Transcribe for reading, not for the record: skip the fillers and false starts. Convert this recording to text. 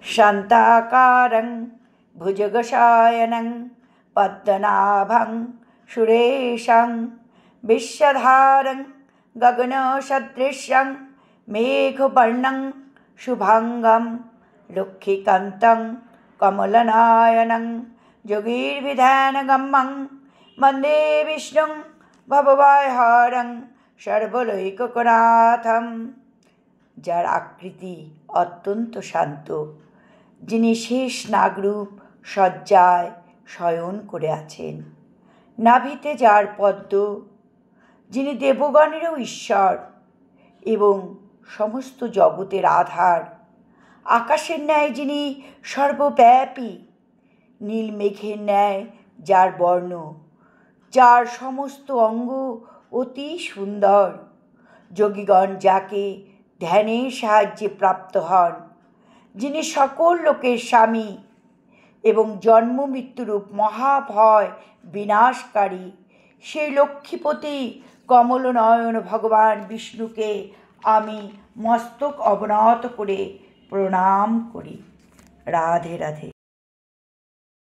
शान्ताकारं भुजगशयनं पद्मनाभं सुरेशं विश्वधारं गगनसदृशं मेघवर्णं शुभांगं लक्ष्मीकान्तं कमलनयनं योगिर्विधानगम्यं वन्दे विष्णुं भवभयहरं सर्वलोकनाथं। যার আকৃতি অত্যন্ত শান্ত, যিনি শেষ নাগরূপ শয্যায় শয়ন করে আছেন, নাভিতে যার পদ্ম, যিনি দেবগণেরও ঈশ্বর এবং সমস্ত জগতের আধার, আকাশের ন্যায় যিনি সর্বব্যাপী, নীল মেঘের ন্যায় যার বর্ণ, যার সমস্ত অঙ্গ অতি সুন্দর, যোগীগণ যাকে ধ্যানের সাহায্যে প্রাপ্ত হন, যিনি সকল লোকের স্বামী এবং জন্ম মৃত্যুরূপ মহাভয় বিনাশকারী, সেই লক্ষ্মীপতি কমলনয়ন ভগবান বিষ্ণুকে আমি মস্তক অবনত করে প্রণাম করি। রাধে রাধে।